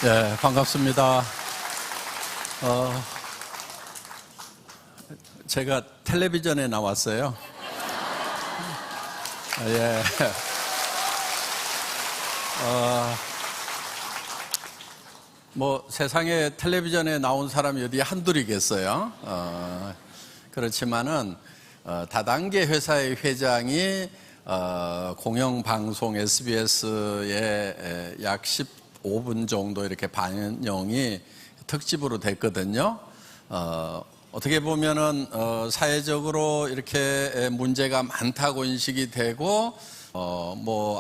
네, 반갑습니다. 제가 텔레비전에 나왔어요. 예. 세상에 텔레비전에 나온 사람이 어디 한둘이겠어요. 그렇지만은, 다단계 회사의 회장이, 공영방송 SBS에 약 15분 정도 이렇게 반영이 특집으로 됐거든요. 어떻게 보면은, 사회적으로 이렇게 문제가 많다고 인식이 되고,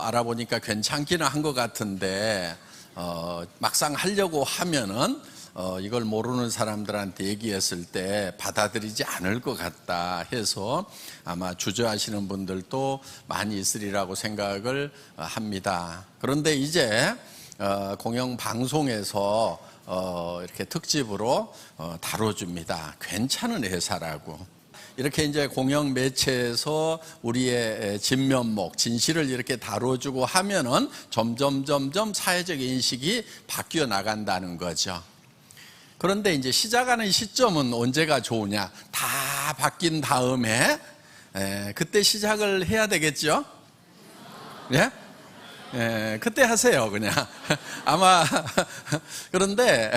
알아보니까 괜찮기는 한 것 같은데, 막상 하려고 하면은, 이걸 모르는 사람들한테 얘기했을 때 받아들이지 않을 것 같다 해서 아마 주저하시는 분들도 많이 있으리라고 생각을 합니다. 그런데 이제, 공영방송에서 이렇게 특집으로 다뤄줍니다. 괜찮은 회사라고. 이렇게 이제 공영 매체에서 우리의 진면목, 진실을 이렇게 다뤄주고 하면은 점점 사회적 인식이 바뀌어 나간다는 거죠. 그런데 이제 시작하는 시점은 언제가 좋으냐? 다 바뀐 다음에 그때 시작을 해야 되겠죠? 예? 예, 그때 하세요, 그냥. 아마, 그런데,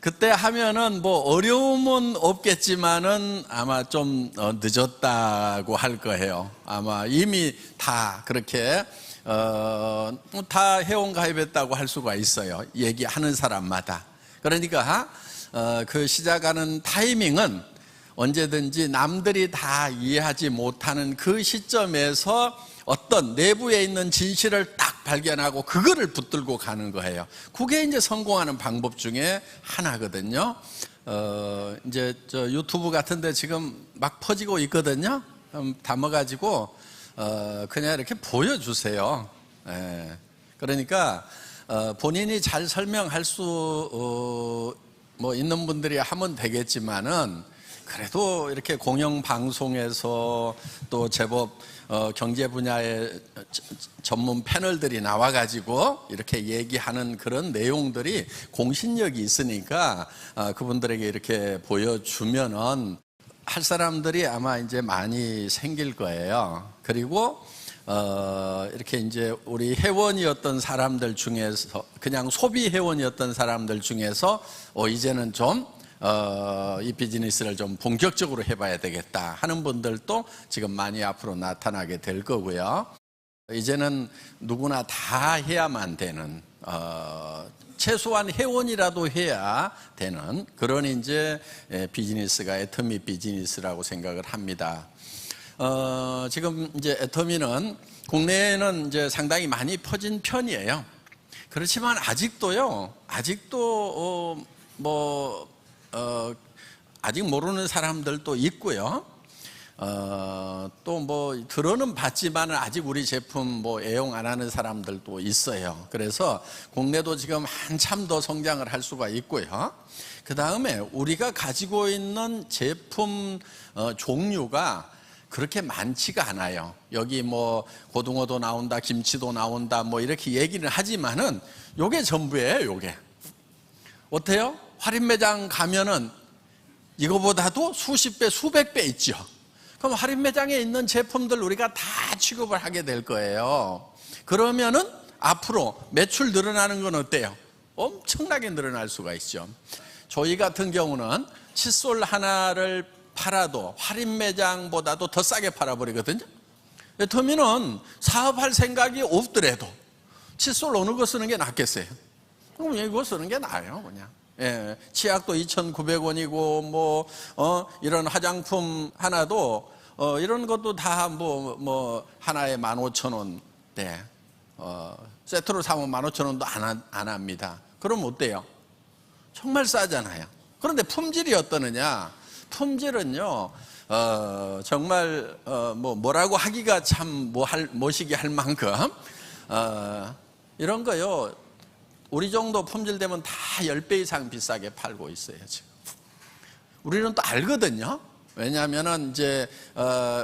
그때 하면은 어려움은 없겠지만은 아마 좀 늦었다고 할 거예요. 아마 이미 다 그렇게, 다 회원 가입했다고 할 수가 있어요. 얘기하는 사람마다. 그러니까, 그 시작하는 타이밍은 언제든지 남들이 다 이해하지 못하는 그 시점에서 어떤 내부에 있는 진실을 딱 발견하고 그거를 붙들고 가는 거예요. 그게 이제 성공하는 방법 중에 하나거든요. 이제 저 유튜브 같은데 지금 막 퍼지고 있거든요. 담아가지고 그냥 이렇게 보여주세요. 예. 그러니까 본인이 잘 설명할 수 있는 분들이 하면 되겠지만은 그래도 이렇게 공영방송에서 또 제법 경제 분야의 전문 패널들이 나와가지고 이렇게 얘기하는 그런 내용들이 공신력이 있으니까 그분들에게 이렇게 보여주면은 할 사람들이 아마 이제 많이 생길 거예요. 그리고 이렇게 이제 우리 회원이었던 사람들 중에서 그냥 소비 회원이었던 사람들 중에서 이제는 좀 이 비즈니스를 좀 본격적으로 해봐야 되겠다 하는 분들도 지금 많이 앞으로 나타나게 될 거고요. 이제는 누구나 다 해야만 되는, 최소한 회원이라도 해야 되는 그런 이제 비즈니스가 애터미 비즈니스라고 생각을 합니다. 지금 이제 애터미는 국내에는 이제 상당히 많이 퍼진 편이에요. 그렇지만 아직도 아직 모르는 사람들도 있고요. 또 들어는 봤지만 아직 우리 제품 애용 안 하는 사람들도 있어요. 그래서 국내도 지금 한참 더 성장을 할 수가 있고요. 그 다음에 우리가 가지고 있는 제품 종류가 그렇게 많지가 않아요. 여기 고등어도 나온다, 김치도 나온다, 이렇게 얘기는 하지만은 요게 전부예요, 요게. 어때요? 할인 매장 가면은 이거보다도 수십 배, 수백 배 있죠. 그럼 할인 매장에 있는 제품들 우리가 다 취급을 하게 될 거예요. 그러면은 앞으로 매출 늘어나는 건 어때요? 엄청나게 늘어날 수가 있죠. 저희 같은 경우는 칫솔 하나를 팔아도 할인 매장보다도 더 싸게 팔아버리거든요. 애터미는 사업할 생각이 없더라도 칫솔 어느 거 쓰는 게 낫겠어요? 그럼 이거 쓰는 게 나아요, 그냥. 예, 치약도 2,900원이고, 이런 화장품 하나도, 이런 것도 다 하나에 15,000원 대, 세트로 사면 15,000원도 안 합니다. 그럼 어때요? 정말 싸잖아요. 그런데 품질이 어떠느냐? 품질은요, 정말, 뭐라고 하기가 참 모시기 할 만큼, 이런 거요, 우리 정도 품질 되면 다 10배 이상 비싸게 팔고 있어요, 지금. 우리는 또 알거든요. 왜냐하면은 이제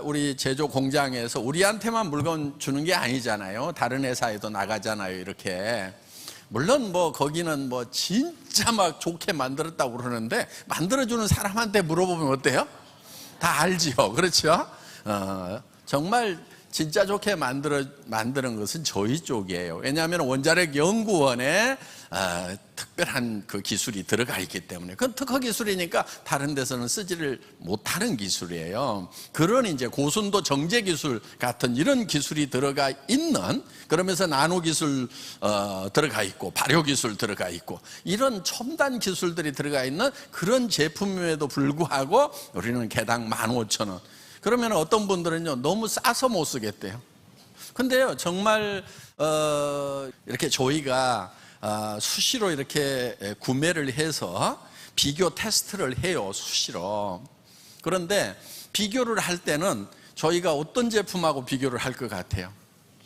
우리 제조 공장에서 우리한테만 물건 주는 게 아니잖아요. 다른 회사에도 나가잖아요. 이렇게. 물론 뭐 거기는 뭐 진짜 막 좋게 만들었다고 그러는데 만들어주는 사람한테 물어보면 어때요? 다 알지요. 그렇죠? 정말 진짜 좋게 만드는 것은 저희 쪽이에요. 왜냐하면 원자력 연구원에 특별한 그 기술이 들어가 있기 때문에. 그건 특허 기술이니까 다른 데서는 쓰지를 못하는 기술이에요. 그런 이제 고순도 정제 기술 같은 이런 기술이 들어가 있는, 그러면서 나노 기술 들어가 있고 발효 기술 들어가 있고 이런 첨단 기술들이 들어가 있는 그런 제품임에도 불구하고 우리는 개당 15,000원. 그러면 어떤 분들은요 너무 싸서 못 쓰겠대요. 근데요 정말 이렇게 저희가 수시로 이렇게 구매를 해서 비교 테스트를 해요. 수시로. 그런데 비교를 할 때는 저희가 어떤 제품하고 비교를 할 것 같아요?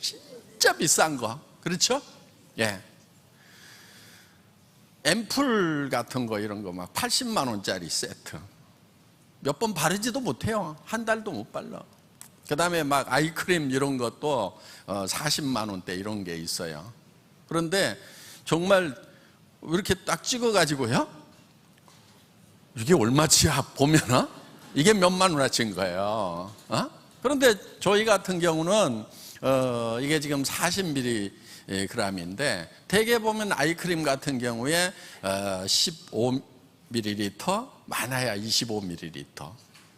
진짜 비싼 거, 그렇죠? 예. 앰플 같은 거 이런 거 막 80만 원짜리 세트 몇 번 바르지도 못해요. 한 달도 못 발라. 그 다음에 막 아이크림 이런 것도 40만 원대 이런 게 있어요. 그런데 정말 이렇게 딱 찍어가지고요 이게 얼마치야 보면은 이게 몇만 원어치인 거예요. 그런데 저희 같은 경우는 이게 지금 40mg인데 대개 보면 아이크림 같은 경우에 15ml, 많아야 25ml,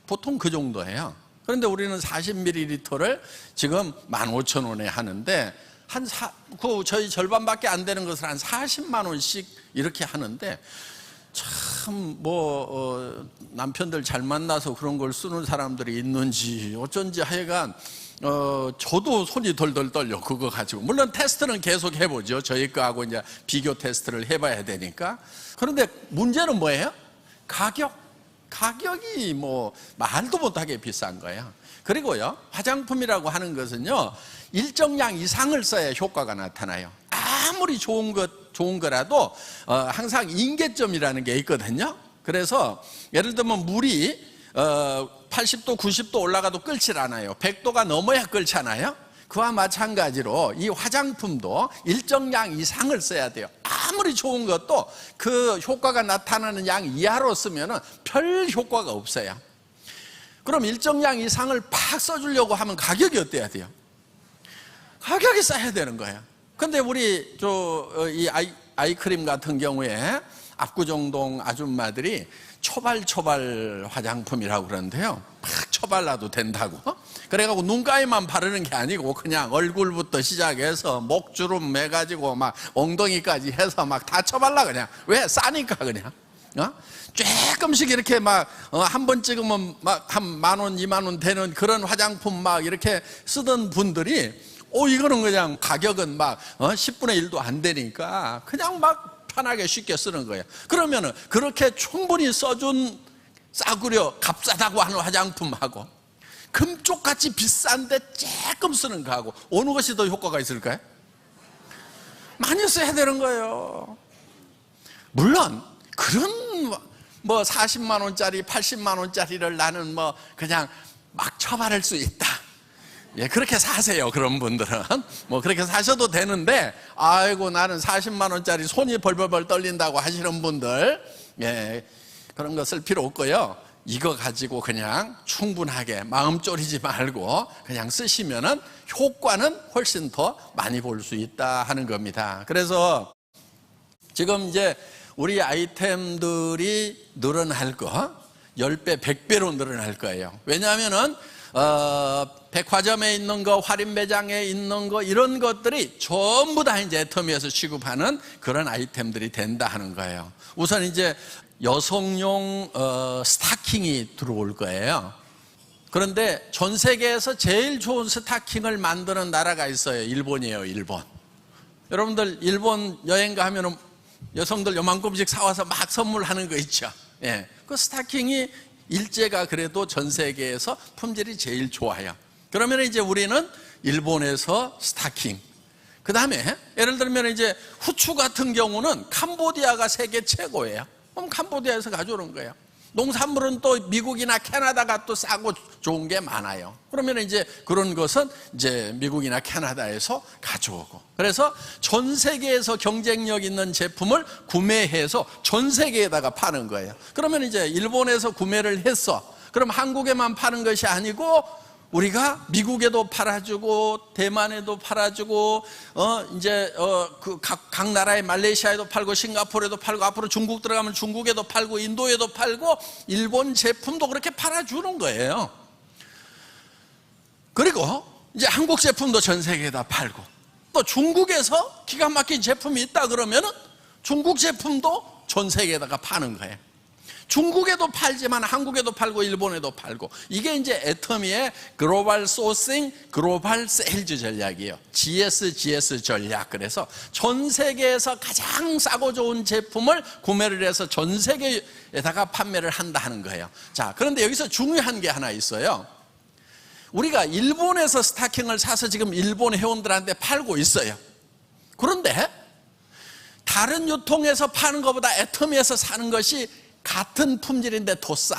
보통 그 정도예요. 그런데 우리는 40ml를 지금 15,000원에 하는데 저희 절반밖에 안 되는 것을 한 40만 원씩 이렇게 하는데, 참 남편들 잘 만나서 그런 걸 쓰는 사람들이 있는지 어쩐지 하여간 저도 손이 덜덜 떨려 그거 가지고. 물론 테스트는 계속 해보죠. 저희 거하고 이제 비교 테스트를 해봐야 되니까. 그런데 문제는 뭐예요? 가격이 뭐 말도 못하게 비싼 거예요. 그리고요 화장품이라고 하는 것은요 일정량 이상을 써야 효과가 나타나요. 아무리 좋은 거라도 항상 임계점이라는 게 있거든요. 그래서 예를 들면 물이 80도 90도 올라가도 끓질 않아요. 100도가 넘어야 끓잖아요. 그와 마찬가지로 이 화장품도 일정량 이상을 써야 돼요. 아무리 좋은 것도 그 효과가 나타나는 양 이하로 쓰면 별 효과가 없어요. 그럼 일정량 이상을 팍 써주려고 하면 가격이 어때야 돼요? 가격이 싸야 되는 거예요. 근데 우리 이 아이크림 같은 경우에 압구정동 아줌마들이 초발 화장품이라고 그러는데요 팍 쳐발라도 된다고. 그래가지고 눈가에만 바르는 게 아니고 그냥 얼굴부터 시작해서 목주름 매가지고 막 엉덩이까지 해서 막 다 쳐발라 그냥. 왜? 싸니까 그냥. 조금씩 이렇게 막 한 번 찍으면 막 한 10,000원 20,000원 되는 그런 화장품 막 이렇게 쓰던 분들이 이거는 그냥 가격은 막 10분의 1도 안 되니까 그냥 막 편하게 쉽게 쓰는 거예요. 그러면은 그렇게 충분히 써준 싸구려 값싸다고 하는 화장품하고 금쪽같이 비싼데 조금 쓰는 거하고 어느 것이 더 효과가 있을까요? 많이 써야 되는 거예요. 물론 그런 40만 원짜리 80만 원짜리를 나는 그냥 막 처발할 수 있다. 예, 그렇게 사세요. 그런 분들은 그렇게 사셔도 되는데, 아이고 나는 40만 원짜리 손이 벌벌벌 떨린다고 하시는 분들, 예, 그런 거 쓸 필요 없고요. 이거 가지고 그냥 충분하게 마음 졸이지 말고 그냥 쓰시면은 효과는 훨씬 더 많이 볼 수 있다 하는 겁니다. 그래서 지금 이제 우리 아이템들이 늘어날 거 10배, 100배로 늘어날 거예요. 왜냐하면은 백화점에 있는 거, 할인 매장에 있는 거, 이런 것들이 전부 다 이제 애터미에서 취급하는 그런 아이템들이 된다 하는 거예요. 우선 이제 여성용 스타킹이 들어올 거예요. 그런데 전 세계에서 제일 좋은 스타킹을 만드는 나라가 있어요. 일본이에요, 일본. 여러분들 일본 여행 가면은 여성들 요만큼씩 사와서 막 선물하는 거 있죠. 예, 그 스타킹이 일제가 그래도 전 세계에서 품질이 제일 좋아요. 그러면 이제 우리는 일본에서 스타킹. 그 다음에 예를 들면 이제 후추 같은 경우는 캄보디아가 세계 최고예요. 그럼 캄보디아에서 가져오는 거예요. 농산물은 또 미국이나 캐나다가 또 싸고 좋은 게 많아요. 그러면 이제 그런 것은 이제 미국이나 캐나다에서 가져오고, 그래서 전 세계에서 경쟁력 있는 제품을 구매해서 전 세계에다가 파는 거예요. 그러면 이제 일본에서 구매를 했어. 그럼 한국에만 파는 것이 아니고 우리가 미국에도 팔아주고 대만에도 팔아주고 각 나라의 말레이시아에도 팔고 싱가포르에도 팔고 앞으로 중국 들어가면 중국에도 팔고 인도에도 팔고 일본 제품도 그렇게 팔아주는 거예요. 그리고 이제 한국 제품도 전 세계에다 팔고, 또 중국에서 기가 막힌 제품이 있다 그러면은 중국 제품도 전 세계에다가 파는 거예요. 중국에도 팔지만 한국에도 팔고 일본에도 팔고, 이게 이제 애터미의 글로벌 소싱, 글로벌 세일즈 전략이에요. GS 전략. 그래서 전 세계에서 가장 싸고 좋은 제품을 구매를 해서 전 세계에다가 판매를 한다 하는 거예요. 자, 그런데 여기서 중요한 게 하나 있어요. 우리가 일본에서 스타킹을 사서 지금 일본 회원들한테 팔고 있어요. 그런데 다른 유통에서 파는 것보다 애터미에서 사는 것이 같은 품질인데 더 싸.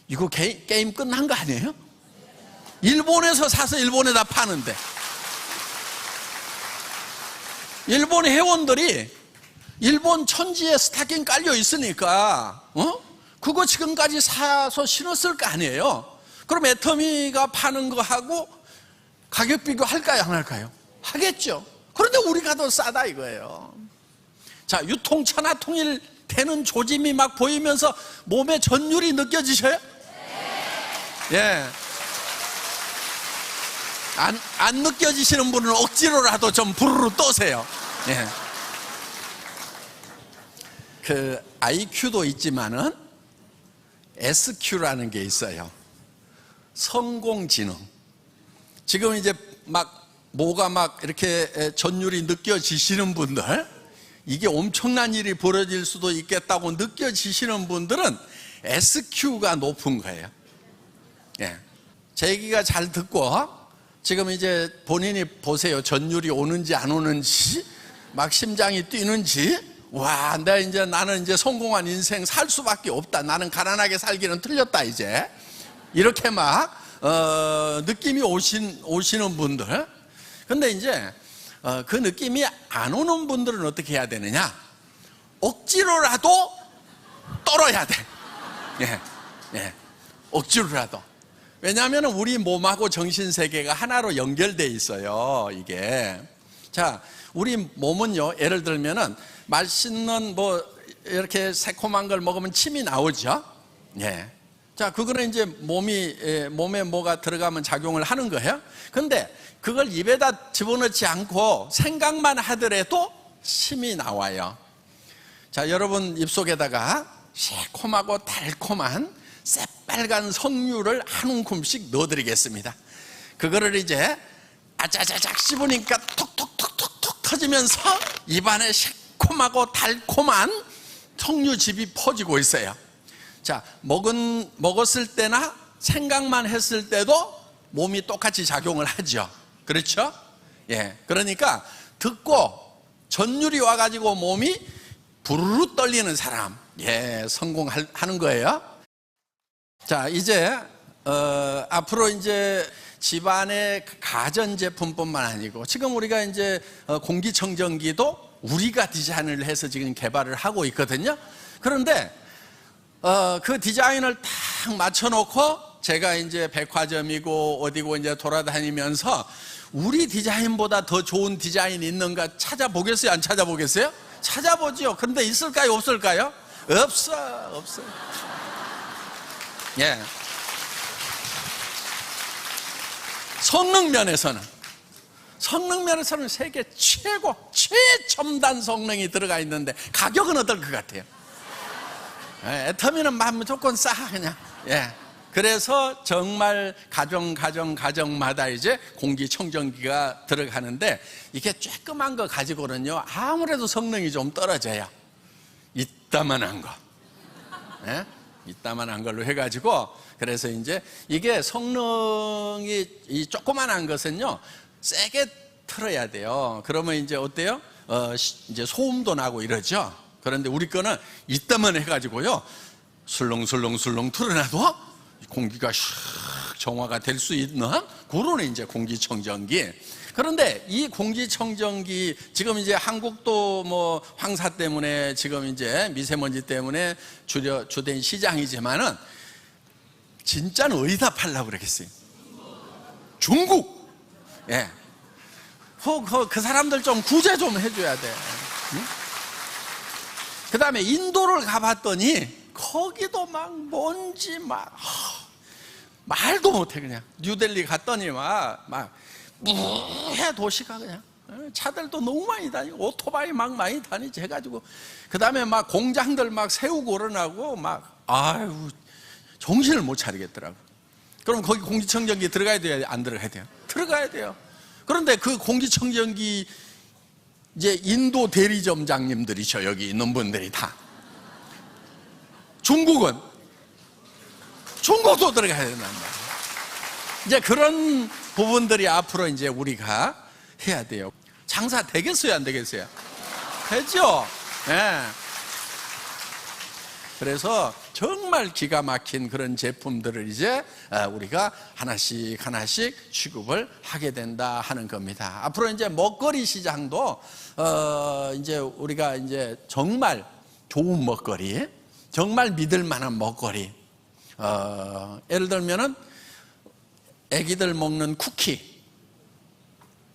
이거 게임 끝난 거 아니에요? 일본에서 사서 일본에다 파는데, 일본 회원들이 일본 천지에 스타킹 깔려 있으니까 그거 지금까지 사서 신었을 거 아니에요? 그럼 애터미가 파는 거하고 가격 비교할까요, 안 할까요? 하겠죠. 그런데 우리가 더 싸다 이거예요. 자, 유통차나 통일되는 조짐이 막 보이면서 몸의 전율이 느껴지셔요? 예. 안 느껴지시는 분은 억지로라도 좀 부르르 떠세요. 예. 그 IQ도 있지만은 SQ라는 게 있어요. 성공지능. 지금 이제 뭐가 이렇게 전율이 느껴지시는 분들, 이게 엄청난 일이 벌어질 수도 있겠다고 느껴지시는 분들은 SQ가 높은 거예요. 예. 제 얘기가 잘 듣고 지금 이제 본인이 보세요. 전율이 오는지 안 오는지, 막 심장이 뛰는지, 와, 나는 이제 성공한 인생 살 수밖에 없다. 나는 가난하게 살기는 틀렸다 이제. 이렇게 느낌이 오시는 분들. 근데 이제 그 느낌이 안 오는 분들은 어떻게 해야 되느냐? 억지로라도 떨어야 돼. 예. 억지로라도. 왜냐하면 우리 몸하고 정신세계가 하나로 연결되어 있어요, 이게. 자, 우리 몸은요, 예를 들면은 맛있는 이렇게 새콤한 걸 먹으면 침이 나오죠? 예. 자, 그거는 이제 몸에 뭐가 들어가면 작용을 하는 거예요. 근데 그걸 입에다 집어넣지 않고 생각만 하더라도 침이 나와요. 자, 여러분 입속에다가 새콤하고 달콤한 새빨간 석류를 한 움큼씩 넣어드리겠습니다. 그거를 이제 아자자작 씹으니까 톡톡톡톡톡 터지면서 입안에 새콤하고 달콤한 석류즙이 퍼지고 있어요. 자, 먹었을 때나 생각만 했을 때도 몸이 똑같이 작용을 하죠. 그렇죠? 예. 그러니까 듣고 전율이 와가지고 몸이 부르르 떨리는 사람, 예, 성공하는 거예요. 자, 이제 앞으로 이제 집안의 가전제품뿐만 아니고, 지금 우리가 이제 공기청정기도 우리가 디자인을 해서 지금 개발을 하고 있거든요. 그런데 그 디자인을 딱 맞춰놓고 제가 이제 백화점이고 어디고 이제 돌아다니면서 우리 디자인보다 더 좋은 디자인이 있는가 찾아보겠어요? 안 찾아보겠어요? 찾아보죠. 그런데 있을까요? 없을까요? 없어. 예. 성능면에서는 세계 최첨단 성능이 들어가 있는데 가격은 어떨 것 같아요? 예, 애터미는 무조건 싸 그냥. 예. 그래서 정말 가정마다 이제 공기청정기가 들어가는데, 이게 쬐끄만 거 가지고는요 아무래도 성능이 좀 떨어져요. 이따만한 거, 예? 이따만한 걸로 해가지고, 그래서 이제 이게 성능이 이 조그만한 것은요 세게 틀어야 돼요. 그러면 이제 어때요? 이제 소음도 나고 이러죠. 그런데 우리 거는 이따만 해가지고요, 술렁술렁 틀어놔도 공기가 슉 정화가 될 수 있는 그런 이제 공기청정기. 그런데 이 공기청정기 지금 이제 한국도 뭐 황사 때문에 지금 이제 미세먼지 때문에 주된 시장이지만은 진짜는 어디다 팔려고 그러겠어요? 중국. 예. 그 사람들 좀 구제 좀 해줘야 돼. 응? 그 다음에 인도를 가봤더니 거기도 막 먼지 말도 못해. 그냥 뉴델리 갔더니 막 무해 도시가 그냥 차들도 너무 많이 다니고 오토바이 막 많이 다니지 해가지고, 그 다음에 막 공장들 막 세우고 그러나고 막 아유 정신을 못 차리겠더라고. 그럼 거기 공기청정기 들어가야 돼요? 안 들어가야 돼요? 들어가야 돼요. 그런데 그 공기청정기 이제 인도 대리점장님들이죠. 여기 있는 분들이 다. 중국도 들어가야 된단 말이에요. 이제 그런 부분들이 앞으로 이제 우리가 해야 돼요. 장사 되겠어요? 안 되겠어요? 되죠? 예. 그래서 정말 기가 막힌 그런 제품들을 이제 우리가 하나씩 취급을 하게 된다 하는 겁니다. 앞으로 이제 먹거리 시장도 이제 우리가 이제 정말 좋은 먹거리, 정말 믿을 만한 먹거리, 예를 들면은 애기들 먹는 쿠키,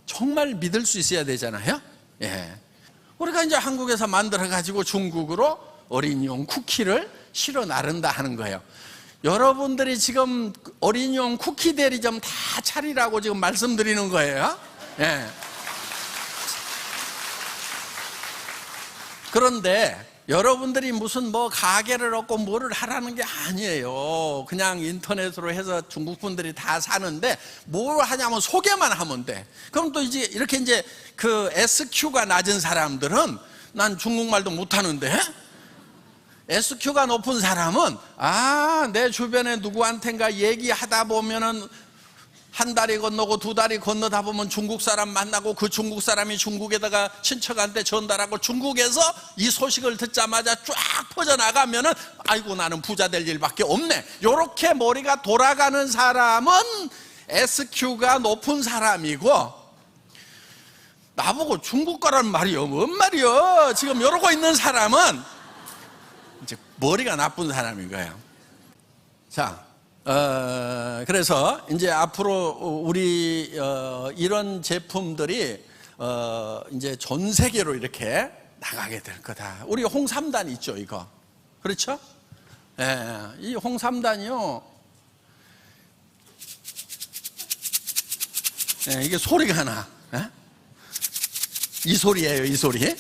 정말 믿을 수 있어야 되잖아요. 예. 우리가 이제 한국에서 만들어 가지고 중국으로 어린이용 쿠키를 실어 나른다 하는 거예요. 여러분들이 지금 어린이용 쿠키 대리점 다 차리라고 지금 말씀드리는 거예요. 예. 그런데 여러분들이 무슨 뭐 가게를 얻고 뭐를 하라는 게 아니에요. 그냥 인터넷으로 해서 중국 분들이 다 사는데 뭘 하냐면 소개만 하면 돼. 그럼 또 이제 이렇게 이제 그 SQ가 낮은 사람들은 난 중국말도 못하는데, SQ가 높은 사람은 내 주변에 누구한텐가 얘기하다 보면은 한 다리 건너고 두 다리 건너다 보면 중국 사람 만나고 그 중국 사람이 중국에다가 친척한테 전달하고 중국에서 이 소식을 듣자마자 쫙 퍼져나가면은 아이고 나는 부자 될 일밖에 없네. 요렇게 머리가 돌아가는 사람은 SQ가 높은 사람이고, 나보고 중국 거란 말이요 뭔 말이요 지금 이러고 있는 사람은 이제 머리가 나쁜 사람인 거예요. 자, 그래서 이제 앞으로 우리 이런 제품들이 이제 전 세계로 이렇게 나가게 될 거다. 우리 홍삼단 있죠, 이거. 그렇죠? 예, 이 홍삼단이요. 예, 이게 소리가 나. 예? 이 소리예요, 이 소리. 예.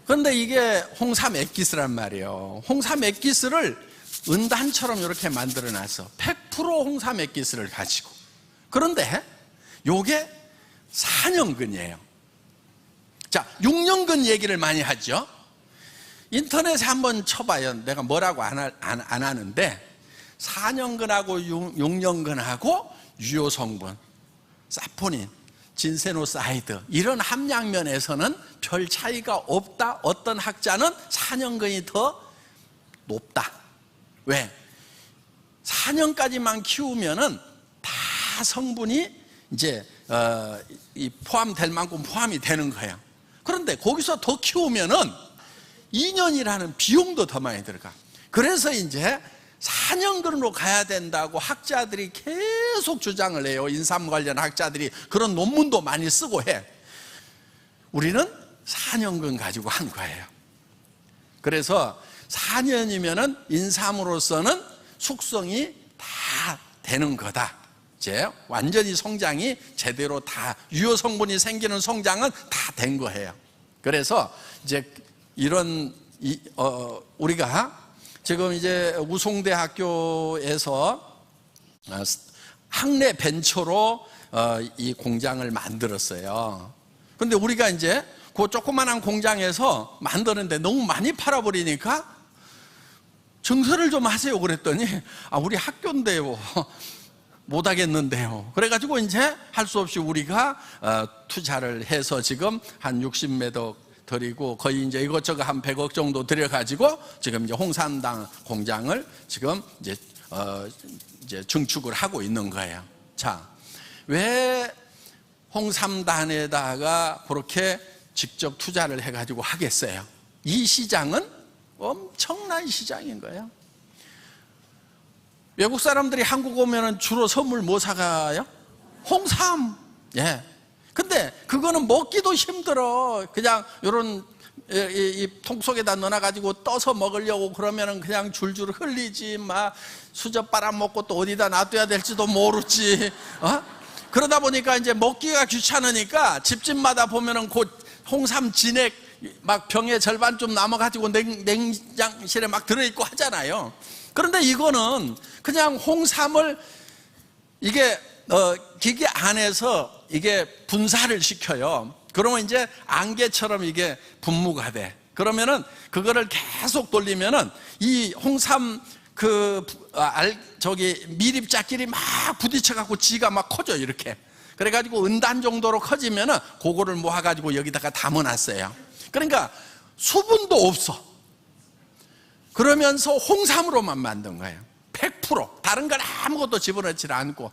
그런데 이게 홍삼 액기스란 말이에요. 홍삼 액기스를 은단처럼 이렇게 만들어 놨어. 100% 홍삼 액기스를 가지고. 그런데 요게 4년근이에요. 자, 6년근 얘기를 많이 하죠. 인터넷에 한번 쳐봐요. 내가 뭐라고 안 하는데 4년근하고 6년근하고 유효 성분, 사포닌, 진세노사이드 이런 함량면에서는 별 차이가 없다. 어떤 학자는 4년근이 더 높다. 왜? 4년까지만 키우면은 다 성분이 이제 포함될 만큼 포함이 되는 거예요. 그런데 거기서 더 키우면은 2년이라는 비용도 더 많이 들어가. 그래서 이제 4년근으로 가야 된다고 학자들이 계속 주장을 해요. 인삼 관련 학자들이 그런 논문도 많이 쓰고 해. 우리는 4년근 가지고 한 거예요. 그래서 4년이면은 인삼으로서는 숙성이 다 되는 거다. 이제 완전히 성장이 제대로 다 유효 성분이 생기는 성장은 다 된 거예요. 그래서 이제 이런 우리가 지금 이제 우송대학교에서 학내 벤처로 이 공장을 만들었어요. 그런데 우리가 이제 그 조그만한 공장에서 만드는데 너무 많이 팔아버리니까 증설을 좀 하세요 그랬더니 우리 학교인데요 못하겠는데요. 그래가지고 이제 할 수 없이 우리가 투자를 해서 지금 한 60m 드리고 거의 이제 이것저것 한 100억 정도 들여가지고 지금 이제 홍삼당 공장을 지금 이제 증축을 하고 있는 거예요. 자, 왜 홍삼단에다가 그렇게 직접 투자를 해가지고 하겠어요? 이 시장은 엄청난 시장인 거예요. 외국 사람들이 한국 오면은 주로 선물 뭐 사가요? 홍삼. 예. 근데 그거는 먹기도 힘들어. 그냥 요런 이 통 속에다 넣어가지고 떠서 먹으려고 그러면은 그냥 줄줄 흘리지, 막 수저 빨아먹고 또 어디다 놔둬야 될지도 모르지. 그러다 보니까 이제 먹기가 귀찮으니까 집집마다 보면은 그 홍삼 진액 막 병에 절반 좀 남아가지고 냉장실에 막 들어있고 하잖아요. 그런데 이거는 그냥 홍삼을 이게 기계 안에서 이게 분사를 시켜요. 그러면 이제 안개처럼 이게 분무가 돼. 그러면은 그거를 계속 돌리면은 이 홍삼 밀입자끼리 막 부딪혀갖고 지가 막 커져, 이렇게. 그래가지고 은단 정도로 커지면은 그거를 모아가지고 여기다가 담아놨어요. 그러니까 수분도 없어. 그러면서 홍삼으로만 만든 거예요. 100%. 다른 건 아무것도 집어넣지 않고.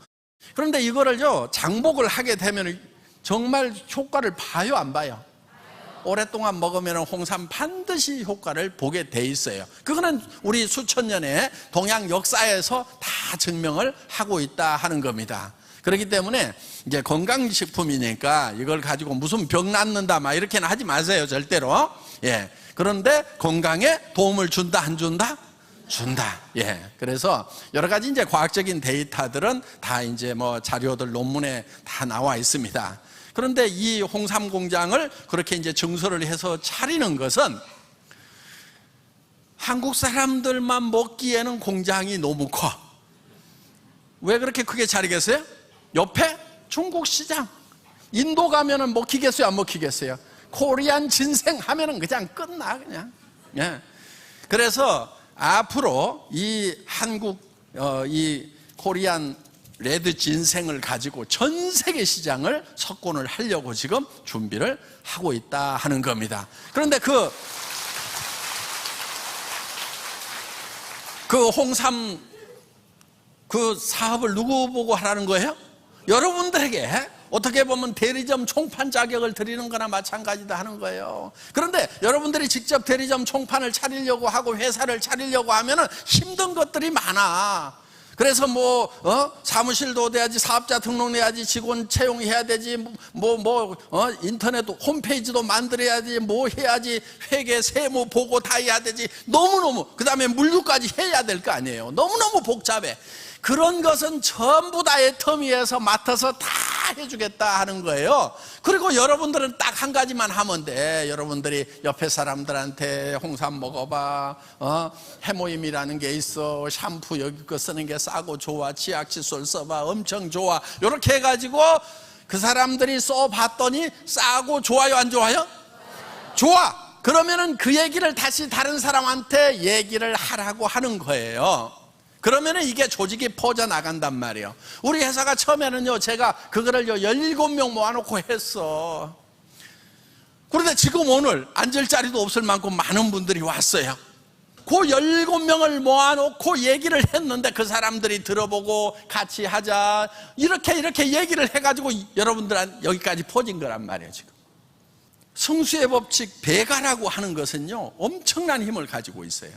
그런데 이거를요, 장복을 하게 되면 정말 효과를 봐요, 안 봐요? 오랫동안 먹으면 홍삼 반드시 효과를 보게 돼 있어요. 그거는 우리 수천 년의 동양 역사에서 다 증명을 하고 있다 하는 겁니다. 그렇기 때문에 이제 건강식품이니까 이걸 가지고 무슨 병 낫는다 막 이렇게는 하지 마세요, 절대로. 예. 그런데 건강에 도움을 준다, 안 준다? 준다. 예. 그래서 여러 가지 이제 과학적인 데이터들은 다 이제 뭐 자료들 논문에 다 나와 있습니다. 그런데 이 홍삼 공장을 그렇게 이제 증설을 해서 차리는 것은 한국 사람들만 먹기에는 공장이 너무 커. 왜 그렇게 크게 차리겠어요? 옆에 중국 시장. 인도 가면은 먹히겠어요, 안 먹히겠어요? 코리안 진생 하면은 그냥 끝나, 그냥. 예. 그래서 앞으로 이 한국 이 코리안 레드 진생을 가지고 전 세계 시장을 석권을 하려고 지금 준비를 하고 있다 하는 겁니다. 그런데 그 홍삼 그 사업을 누구 보고 하라는 거예요? 여러분들에게 어떻게 보면 대리점 총판 자격을 드리는 거나 마찬가지다 하는 거예요. 그런데 여러분들이 직접 대리점 총판을 차리려고 하고 회사를 차리려고 하면은 힘든 것들이 많아. 그래서 사무실도 돼야지, 사업자 등록 내야지, 직원 채용해야 되지, 인터넷 홈페이지도 만들어야지, 뭐 해야지, 회계, 세무, 보고 다 해야 되지. 너무너무, 그 다음에 물류까지 해야 될 거 아니에요. 너무너무 복잡해. 그런 것은 전부 다 애터미에서 맡아서 다 해주겠다 하는 거예요. 그리고 여러분들은 딱 한 가지만 하면 돼. 여러분들이 옆에 사람들한테 홍삼 먹어봐, 해모임이라는 게 있어, 샴푸 여기 거 쓰는 게 싸고 좋아, 치약 칫솔 써봐, 엄청 좋아, 이렇게 해가지고 그 사람들이 써봤더니 싸고 좋아요, 안 좋아요? 좋아. 그러면은 그 얘기를 다시 다른 사람한테 얘기를 하라고 하는 거예요. 그러면은 이게 조직이 퍼져나간단 말이에요. 우리 회사가 처음에는요, 제가 그거를 17명 모아놓고 했어. 그런데 지금 오늘 앉을 자리도 없을 만큼 많은 분들이 왔어요. 그 17명을 모아놓고 얘기를 했는데 그 사람들이 들어보고 같이 하자, 이렇게 얘기를 해가지고 여러분들한테 여기까지 퍼진 거란 말이에요, 지금. 성수의 법칙 배가라고 하는 것은요, 엄청난 힘을 가지고 있어요.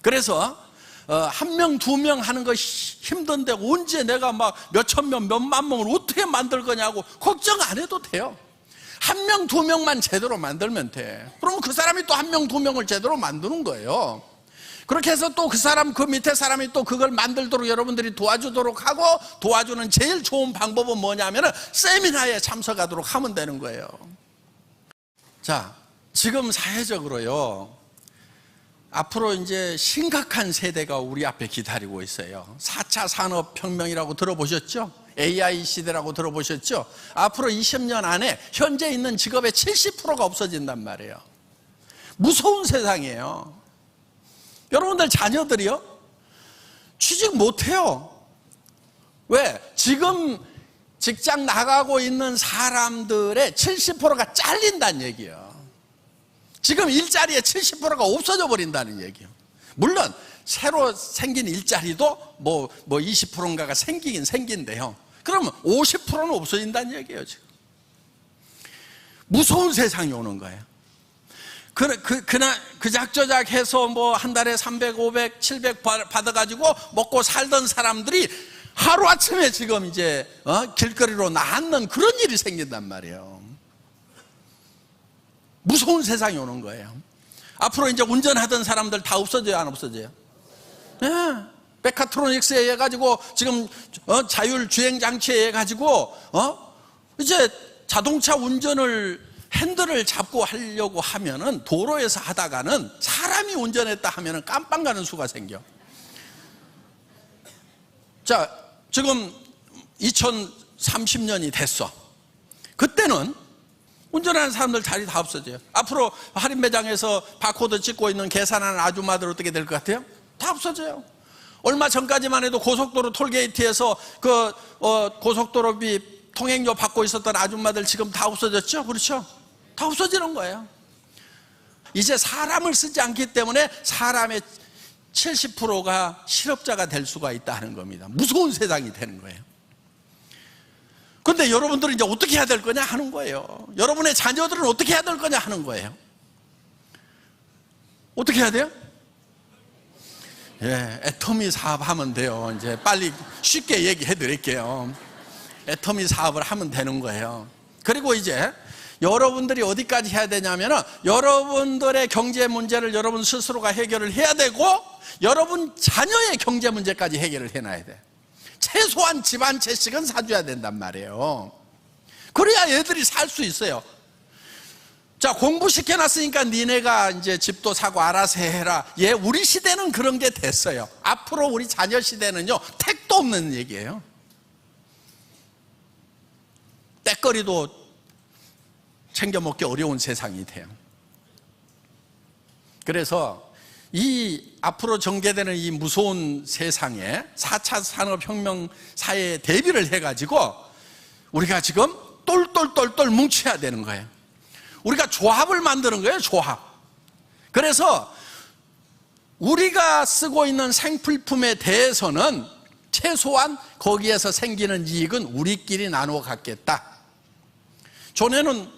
그래서 한 명, 두 명 하는 거 힘든데 언제 내가 막 몇천 명, 몇만 명을 어떻게 만들 거냐고 걱정 안 해도 돼요. 한 명, 두 명만 제대로 만들면 돼. 그러면 그 사람이 또 한 명, 두 명을 제대로 만드는 거예요. 그렇게 해서 또 그 사람, 그 밑에 사람이 또 그걸 만들도록 여러분들이 도와주도록 하고, 도와주는 제일 좋은 방법은 뭐냐면은 세미나에 참석하도록 하면 되는 거예요. 자, 지금 사회적으로요, 앞으로 이제 심각한 세대가 우리 앞에 기다리고 있어요. 4차 산업혁명이라고 들어보셨죠? AI 시대라고 들어보셨죠? 앞으로 20년 안에 현재 있는 직업의 70%가 없어진단 말이에요. 무서운 세상이에요. 여러분들 자녀들이요, 취직 못해요. 왜? 지금 직장 나가고 있는 사람들의 70%가 잘린다는 얘기예요. 지금 일자리의 70%가 없어져 버린다는 얘기예요. 물론 새로 생긴 일자리도 뭐 20%인가가 생기긴 생긴데요. 그러면 50%는 없어진다는 얘기예요. 지금 무서운 세상이 오는 거예요. 그작저작 해서 뭐 한 달에 300, 500, 700 받아가지고 먹고 살던 사람들이 하루아침에 지금 이제 길거리로 나앉는 그런 일이 생긴단 말이에요. 무서운 세상이 오는 거예요. 앞으로 이제 운전하던 사람들 다 없어져요, 안 없어져요? 네. 메카트로닉스에 의해 가지고 지금 자율 주행 장치에 의해 가지고 이제 자동차 운전을 핸들을 잡고 하려고 하면은 도로에서 하다가는 사람이 운전했다 하면은 깜빵 가는 수가 생겨. 자, 지금 2030년이 됐어. 그때는 운전하는 사람들 자리 다 없어져요. 앞으로 할인 매장에서 바코드 찍고 있는 계산하는 아줌마들 어떻게 될 것 같아요? 다 없어져요. 얼마 전까지만 해도 고속도로 톨게이트에서 고속도로비 통행료 받고 있었던 아줌마들 지금 다 없어졌죠? 그렇죠? 다 없어지는 거예요. 이제 사람을 쓰지 않기 때문에 사람의 70%가 실업자가 될 수가 있다는 겁니다. 무서운 세상이 되는 거예요. 그런데 여러분들은 이제 어떻게 해야 될 거냐 하는 거예요. 여러분의 자녀들은 어떻게 해야 될 거냐 하는 거예요. 어떻게 해야 돼요? 예, 애터미 사업 하면 돼요. 이제 빨리 쉽게 얘기해 드릴게요. 애터미 사업을 하면 되는 거예요. 그리고 이제 여러분들이 어디까지 해야 되냐면은 여러분들의 경제 문제를 여러분 스스로가 해결을 해야 되고 여러분 자녀의 경제 문제까지 해결을 해놔야 돼. 최소한 집 한 채씩은 사줘야 된단 말이에요. 그래야 애들이 살 수 있어요. 자, 공부시켜놨으니까 니네가 이제 집도 사고 알아서 해라. 예, 우리 시대는 그런 게 됐어요. 앞으로 우리 자녀 시대는요, 택도 없는 얘기예요. 때거리도 챙겨 먹기 어려운 세상이 돼요. 그래서 이 앞으로 전개되는 이 무서운 세상에 4차 산업혁명 사회에 대비를 해가지고 우리가 지금 똘똘똘똘 뭉쳐야 되는 거예요. 우리가 조합을 만드는 거예요, 조합. 그래서 우리가 쓰고 있는 생필품에 대해서는 최소한 거기에서 생기는 이익은 우리끼리 나누어 갖겠다. 전에는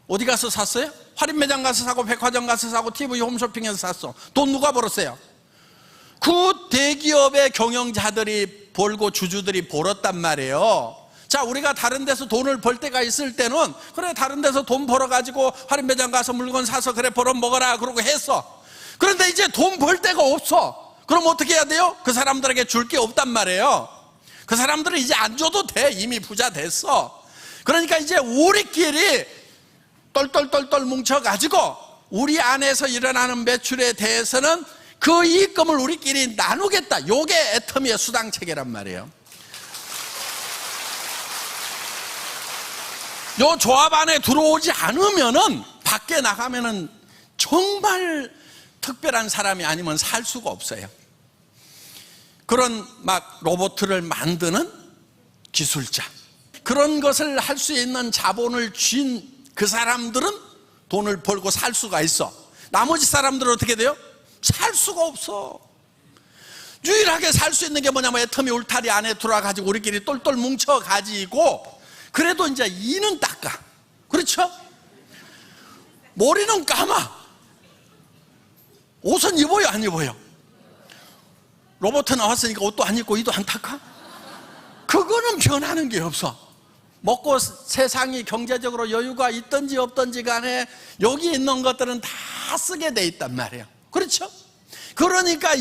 어디 가서 샀어요? 할인 매장 가서 사고 백화점 가서 사고 TV 홈쇼핑에서 샀어. 돈 누가 벌었어요? 그 대기업의 경영자들이 벌고 주주들이 벌었단 말이에요. 자, 우리가 다른 데서 돈을 벌 때가 있을 때는 그래, 다른 데서 돈 벌어가지고 할인 매장 가서 물건 사서 그래 벌어 먹어라 그러고 했어. 그런데 이제 돈 벌 데가 없어. 그럼 어떻게 해야 돼요? 그 사람들에게 줄 게 없단 말이에요. 그 사람들은 이제 안 줘도 돼. 이미 부자 됐어. 그러니까 이제 우리끼리 똘똘똘똘 뭉쳐가지고 우리 안에서 일어나는 매출에 대해서는 그 이익금을 우리끼리 나누겠다. 요게 애터미의 수당체계란 말이에요. 요 조합 안에 들어오지 않으면은 밖에 나가면은 정말 특별한 사람이 아니면 살 수가 없어요. 그런 막 로봇을 만드는 기술자, 그런 것을 할 수 있는 자본을 쥔 그 사람들은 돈을 벌고 살 수가 있어. 나머지 사람들은 어떻게 돼요? 살 수가 없어. 유일하게 살 수 있는 게 뭐냐면 애터미 울타리 안에 들어와가지고 우리끼리 똘똘 뭉쳐가지고 그래도 이제 이는 닦아. 그렇죠? 머리는 감아. 옷은 입어요, 안 입어요? 로봇 나왔으니까 옷도 안 입고 이도 안 닦아? 그거는 변하는 게 없어. 먹고 세상이 경제적으로 여유가 있든지 없든지 간에 여기 있는 것들은 다 쓰게 돼 있단 말이에요. 그렇죠? 그러니까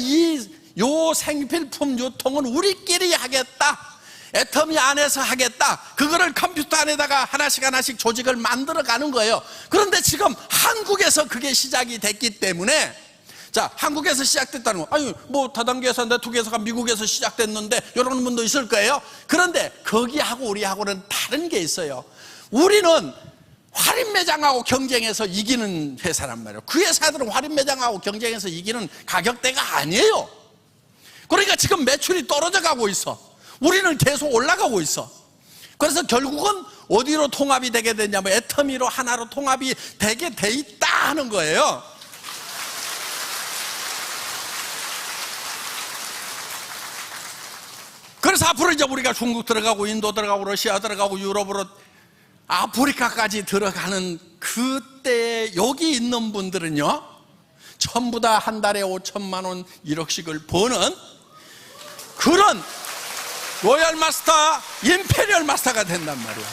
요 생필품 유통은 우리끼리 하겠다. 애터미 안에서 하겠다. 그거를 컴퓨터 안에다가 하나씩 조직을 만들어 가는 거예요. 그런데 지금 한국에서 그게 시작이 됐기 때문에, 자, 한국에서 시작됐다는 거, 아니 뭐 다단계에서 네트워크에서가 미국에서 시작됐는데 이런 분도 있을 거예요. 그런데 거기하고 우리하고는 다른 게 있어요. 우리는 할인 매장하고 경쟁해서 이기는 회사란 말이에요. 그 회사들은 할인 매장하고 경쟁해서 이기는 가격대가 아니에요. 그러니까 지금 매출이 떨어져 가고 있어. 우리는 계속 올라가고 있어. 그래서 결국은 어디로 통합이 되게 되냐면 애터미로 하나로 통합이 되게 돼 있다 하는 거예요. 그래서 앞으로 이제 우리가 중국 들어가고 인도 들어가고 러시아 들어가고 유럽으로 아프리카까지 들어가는 그때 여기 있는 분들은요, 전부 다 한 달에 5천만 원 1억씩을 버는 그런 로얄 마스터, 임페리얼 마스터가 된단 말이에요.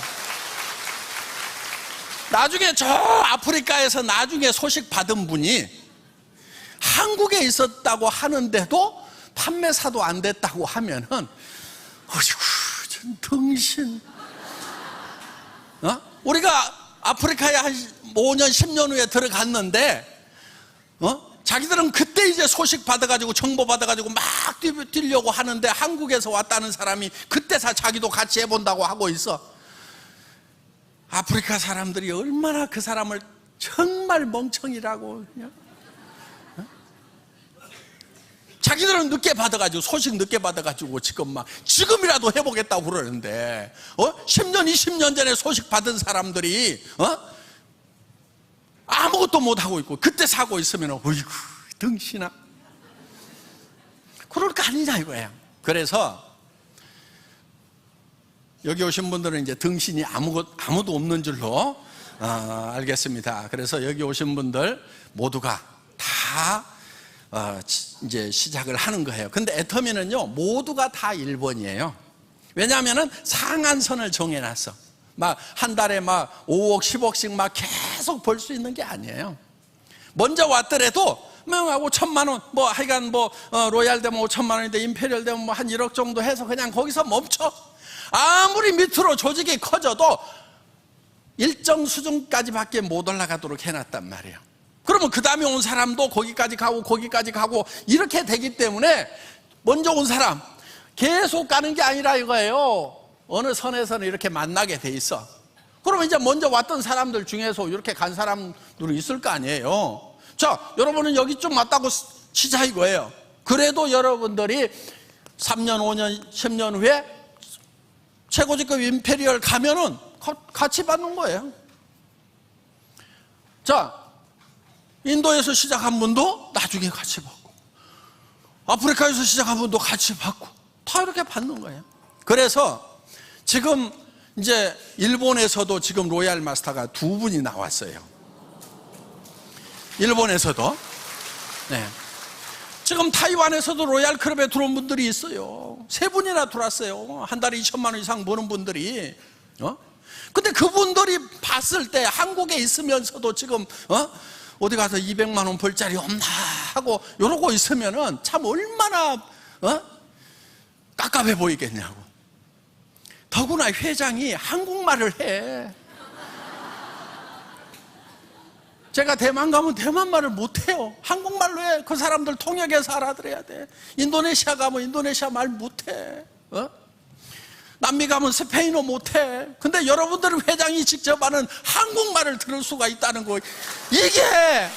나중에 저 아프리카에서 나중에 소식 받은 분이 한국에 있었다고 하는데도 판매사도 안 됐다고 하면은, 어이구, 전 등신. 우리가 아프리카에 한 5년, 10년 후에 들어갔는데, 자기들은 그때 이제 소식 받아가지고 정보 받아가지고 막 뛰려고 하는데 한국에서 왔다는 사람이 그때서 자기도 같이 해본다고 하고 있어. 아프리카 사람들이 얼마나 그 사람을 정말 멍청이라고 그냥. 자기들은 늦게 받아가지고 소식 늦게 받아가지고 지금이라도 해보겠다고 그러는데 10년 20년 전에 소식 받은 사람들이 아무것도 못하고 있고 그때 사고 있으면 어이구 등신아 그럴 거 아니냐 이거야. 그래서 여기 오신 분들은 이제 등신이 아무도 없는 줄로 알겠습니다. 그래서 여기 오신 분들 모두가 다 이제 시작을 하는 거예요. 근데 애터미는요 모두가 다 1번이에요. 왜냐하면은 상한선을 정해놨어. 막 한 달에 막 5억 10억씩 막 계속 벌 수 있는 게 아니에요. 먼저 왔더라도 뭐 5천만 원, 뭐 하여간 뭐 로얄 되면 5천만 원인데 임페리얼 되면 뭐 한 1억 정도 해서 그냥 거기서 멈춰. 아무리 밑으로 조직이 커져도 일정 수준까지밖에 못 올라가도록 해놨단 말이에요. 그러면 그 다음에 온 사람도 거기까지 가고 이렇게 되기 때문에 먼저 온 사람 계속 가는 게 아니라 이거예요. 어느 선에서는 이렇게 만나게 돼 있어. 그러면 이제 먼저 왔던 사람들 중에서 이렇게 간 사람들이 있을 거 아니에요. 자, 여러분은 여기 쭉 왔다고 치자 이거예요. 그래도 여러분들이 3년, 5년, 10년 후에 최고직급 임페리얼 가면은 같이 받는 거예요. 자, 인도에서 시작한 분도 나중에 같이 받고, 아프리카에서 시작한 분도 같이 받고, 다 이렇게 받는 거예요. 그래서 지금 이제 일본에서도 지금 로얄 마스터가 2분이 나왔어요. 일본에서도. 네. 지금 타이완에서도 로얄 클럽에 들어온 분들이 있어요. 3분이나 들어왔어요. 한 달에 2천만 원 이상 버는 분들이. 근데 그분들이 봤을 때 한국에 있으면서도 지금 어디 가서 200만 원 벌 자리 없나 하고 이러고 있으면은 참 얼마나 깝깝해 보이겠냐고. 더구나 회장이 한국말을 해. 제가 대만 가면 대만말을 못해요. 한국말로 해. 그 사람들 통역해서 알아들어야 돼. 인도네시아 가면 인도네시아 말 못해. 남미 가면 스페인어 못해. 근데 여러분들은 회장이 직접 하는 한국말을 들을 수가 있다는 거. 이게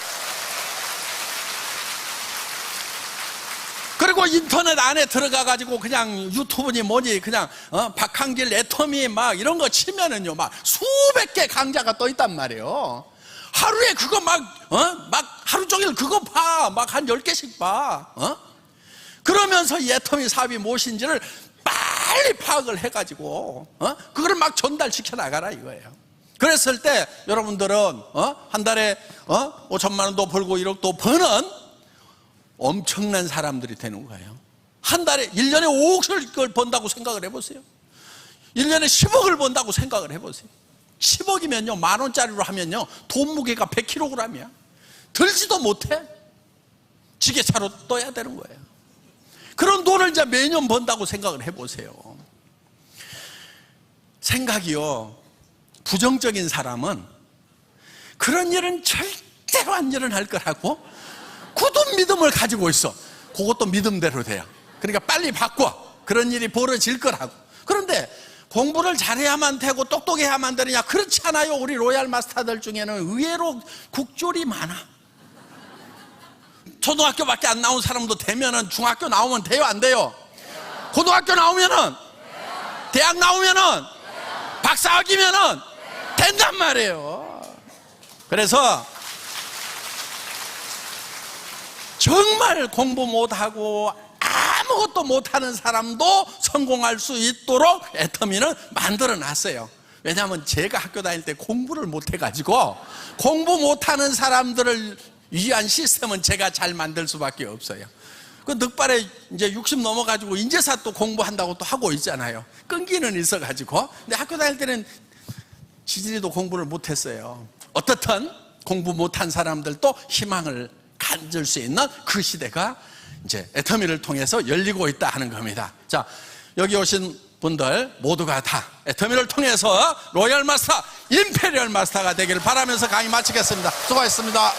그리고 인터넷 안에 들어가가지고 그냥 유튜브니 뭐니 그냥 박한길 애터미 막 이런 거 치면은요 막 수백 개 강좌가 떠 있단 말이에요. 하루에 그거 막 하루 종일 그거 봐. 막 한 10개씩 봐. 그러면서 이 애터미 사업이 무엇인지를 빨리 파악을 해가지고 그거를 막 전달시켜 나가라 이거예요. 그랬을 때 여러분들은 한 달에 5천만 원도 벌고 1억도 버는 엄청난 사람들이 되는 거예요. 한 달에 1년에 5억을 번다고 생각을 해보세요. 1년에 10억을 번다고 생각을 해보세요. 10억이면요 10,000원짜리로 하면요 돈 무게가 100kg이야. 들지도 못해. 지게차로 떠야 되는 거예요. 그런 돈을 이제 매년 번다고 생각을 해보세요. 생각이요 부정적인 사람은 그런 일은 절대로 안 일어날 거라고 굳은 믿음을 가지고 있어. 그것도 믿음대로 돼요. 그러니까 빨리 바꿔. 그런 일이 벌어질 거라고. 그런데 공부를 잘해야만 되고 똑똑해야만 되느냐? 그렇지 않아요. 우리 로얄 마스터들 중에는 의외로 국졸이 많아. 초등학교밖에 안 나온 사람도 되면은 중학교 나오면 돼요, 안 돼요? 고등학교 나오면은, 대학 나오면은, 박사학위면은 된단 말이에요. 그래서 정말 공부 못하고 아무것도 못하는 사람도 성공할 수 있도록 애터미는 만들어 놨어요. 왜냐하면 제가 학교 다닐 때 공부를 못해가지고 공부 못하는 사람들을 위한 시스템은 제가 잘 만들 수밖에 없어요. 그 늑발에 이제 60 넘어가지고 인제사 또 공부한다고 또 하고 있잖아요. 끈기는 있어가지고. 근데 학교 다닐 때는 지들이도 공부를 못했어요. 어떻든 공부 못한 사람들도 희망을 가질 수 있는 그 시대가 이제 애터미를 통해서 열리고 있다 하는 겁니다. 자, 여기 오신 분들 모두가 다 애터미를 통해서 로열 마스터, 임페리얼 마스터가 되기를 바라면서 강의 마치겠습니다. 수고하셨습니다.